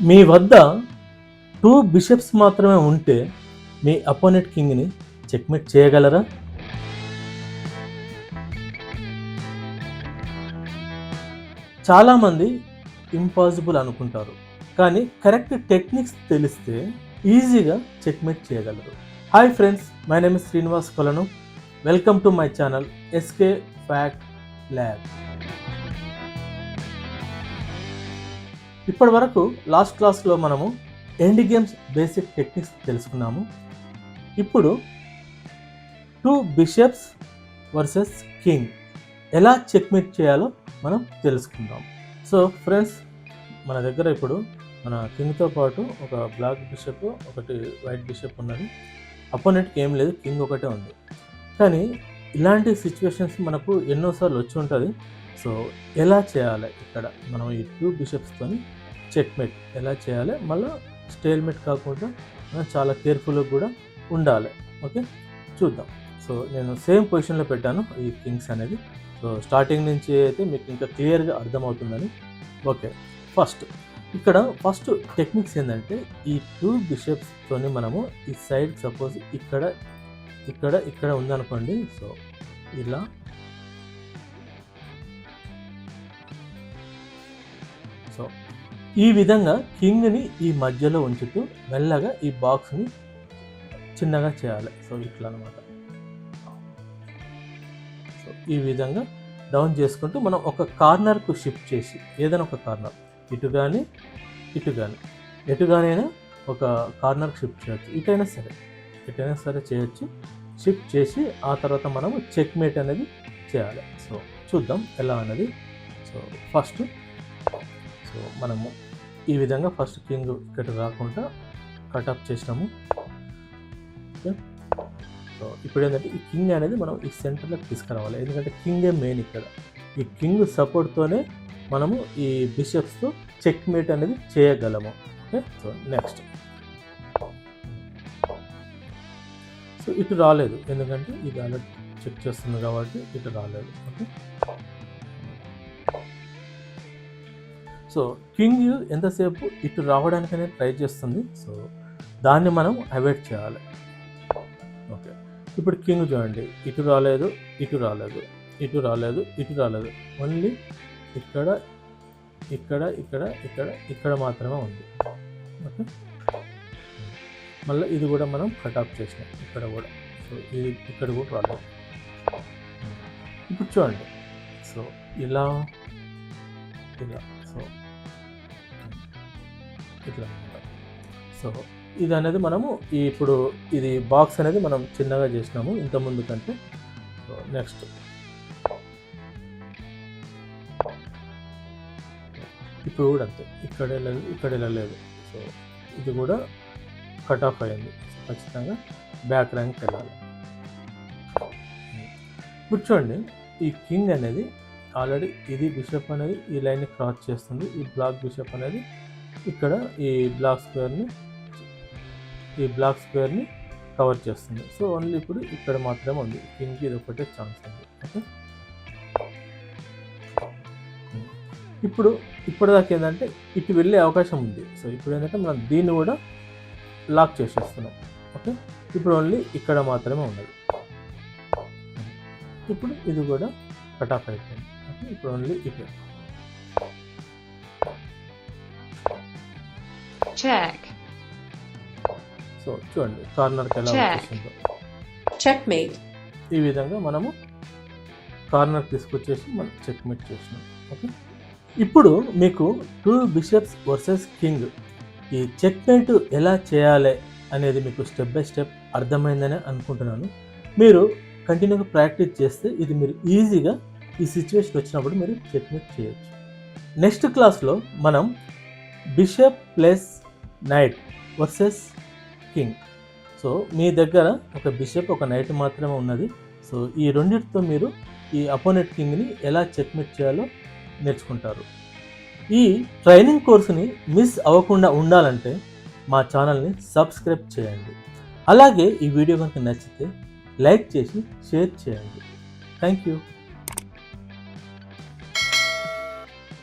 మీ వద్ద 2 బిషప్స్ మాత్రమే ఉంటే మీ అపోనెంట్ కింగ్ని చెక్మేట్ చేయగలరా? చాలామంది ఇంపాసిబుల్ అనుకుంటారు, కానీ కరెక్ట్ టెక్నిక్స్ తెలిస్తే ఈజీగా చెక్మేట్ చేయగలరు. Hi friends, my name is Srinivas Kolanu. Welcome to my channel SK fact lab. ఇప్పటి వరకు లాస్ట్ క్లాస్లో మనము ఎండ్ గేమ్స్ బేసిక్ టెక్నిక్స్ తెలుసుకున్నాము. ఇప్పుడు 2 బిషప్స్ వర్సెస్ కింగ్ ఎలా చెక్మేట్ చేయాలో మనం తెలుసుకుందాం. సో ఫ్రెండ్స్, మన దగ్గర ఇప్పుడు మన కింగ్తో పాటు ఒక బ్లాక్ బిషప్, ఒకటి వైట్ బిషప్ ఉన్నది. అపోనెంట్కి ఏం లేదు, కింగ్ ఒకటే ఉంది. కానీ ఇలాంటి సిచ్యువేషన్స్ మనకు ఎన్నోసార్లు వచ్చి ఉంటుంది. సో ఎలా చేయాలి, ఇక్కడ మనం ఈ 2 బిషప్స్తోని చెక్మేట్ ఎలా చేయాలి, మళ్ళీ స్టేల్మేట్ కాకుండా మనం చాలా కేర్ఫుల్గా కూడా ఉండాలి. ఓకే, చూద్దాం. సో నేను సేమ్ పొజిషన్లో పెట్టాను ఈ కింగ్స్ అనేది. సో స్టార్టింగ్ నుంచి అయితే మీకు ఇంకా క్లియర్గా అర్థమవుతుందని. ఓకే, ఫస్ట్ టెక్నిక్స్ ఏంటంటే, ఈ 2 బిషప్స్తోని మనము ఈ సైడ్ సపోజ్ ఇక్కడ ఇక్కడ ఇక్కడ ఉందనుకోండి. సో ఇలా సో ఈ విధంగా కింగ్ని ఈ మధ్యలో ఉంచుతూ మెల్లగా ఈ బాక్స్ని చిన్నగా చేయాలి. సో ఇట్లా అనమాట. సో ఈ విధంగా డౌన్ చేసుకుంటూ మనం ఒక కార్నర్కు షిఫ్ట్ చేసి, ఏదైనా ఒక కార్నర్, ఇటు కానీ ఎటుగానైనా ఒక కార్నర్కి షిఫ్ట్ చేయొచ్చు. ఎటైనా సరే చేయొచ్చు. షిఫ్ట్ చేసి ఆ తర్వాత మనము చెక్మేట్ అనేది చేయాలి. సో చూద్దాం ఎలా అన్నది. సో మనము ఈ విధంగా ఫస్ట్ కింగ్ ఇక్కడ రాకుండా కటప్ చేసినాము. ఓకే, సో ఇప్పుడు ఏంటంటే ఈ కింగ్ అనేది మనం ఈ సెంటర్లోకి తీసుకురావాలి. ఎందుకంటే కింగే మెయిన్ ఇక్కడ. ఈ కింగ్ సపోర్ట్తోనే మనము ఈ బిషప్స్తో చెక్మేట్ అనేది చేయగలము. Okay, so next. సో ఇటు రాలేదు, ఎందుకంటే ఇది ఆల్రెడీ చెక్ చేస్తుంది కాబట్టి ఇటు రాలేదు. ఓకే, సో కింగ్ ఎంతసేపు ఇటు రావడానికనే ట్రై చేస్తుంది. సో దాన్ని మనం అవాయిడ్ చేయాలి. ఓకే, ఇప్పుడు కింగ్ చూడండి, ఇటు రాలేదు, ఓన్లీ ఇక్కడ ఇక్కడ ఇక్కడ ఇక్కడ ఇక్కడ మాత్రమే ఉంది. ఓకే, మళ్ళీ ఇది కూడా మనం కటాప్ చేసినాం ఇక్కడ కూడా. సో ఇది ఇక్కడ కూడా రాలేదు. ఇప్పుడు చూడండి, సో ఇలా సో ఇట్లా. సో ఇది అనేది మనము ఇప్పుడు ఇది బాక్స్ అనేది మనం చిన్నగా చేసినాము ఇంతకుముందు కంటే. సో నెక్స్ట్ ఇప్పుడు కూడా అంతే, ఇక్కడ వెళ్ళలేదు. సో ఇది కూడా కట్ ఆఫ్ అయింది. సో ఖచ్చితంగా బ్యాక్ ర్యాంక్ వెళ్ళాలి. ఇప్పుడు చూడండి, ఈ కింగ్ అనేది ఆల్రెడీ ఇది బిషప్ అనేది ఈ లైన్ని క్రాస్ చేస్తుంది. ఈ బ్లాక్ బిషప్ అనేది ఇక్కడ ఈ బ్లాక్ స్క్వేర్ని కవర్ చేస్తుంది. సో ఓన్లీ ఇప్పుడు ఇక్కడ మాత్రమే ఉంది, కింగ్కి ఇది ఒకటే ఛాన్స్ ఉంది. ఓకే, ఇప్పటిదాకా ఏంటంటే ఇటు వెళ్ళే అవకాశం ఉంది. సో ఇప్పుడు ఏంటంటే మనం దీన్ని కూడా లాక్ చేసేస్తున్నాం. ఓకే, ఇప్పుడు ఓన్లీ ఇక్కడ మాత్రమే ఉన్నది. ఇప్పుడు ఇది కూడా కట్ ఆఫ్ అయిపోయింది. ఓకే, ఇప్పుడు ఓన్లీ ఇటు. Check. సో చూడండి కార్నర్కి ఎలా వచ్చేసిందో. Checkmate. ఈ విధంగా మనము కార్నర్ తీసుకొచ్చేసి మనం చెక్మేట్ చేసినాం. ఓకే, ఇప్పుడు మీకు 2 బిషప్స్ వర్సెస్ కింగ్ ఈ చెక్మేట్ ఎలా చేయాలి అనేది మీకు స్టెప్ బై స్టెప్ అర్థమైందని అనుకుంటున్నాను. మీరు కంటిన్యూగా ప్రాక్టీస్ చేస్తే ఇది మీరు ఈజీగా ఈ సిచ్యువేషన్ వచ్చినప్పుడు మీరు చెక్మేట్ చేయొచ్చు. నెక్స్ట్ క్లాస్లో మనం bishop plus knight versus king. So మీ దగ్గర ఒక బిషప్, ఒక నైట్ మాత్రమే ఉన్నది. సో ఈ రెండింటితో మీరు ఈ అపోనెంట్ కింగ్ని ఎలా చెక్మేట్ చేయాలో నేర్చుకుంటారు. ఈ ట్రైనింగ్ కోర్సుని మిస్ అవ్వకుండా ఉండాలంటే మా ఛానల్ని సబ్స్క్రైబ్ చేయండి. అలాగే ఈ వీడియో కనుక నచ్చితే లైక్ చేసి షేర్ చేయండి. Thank you.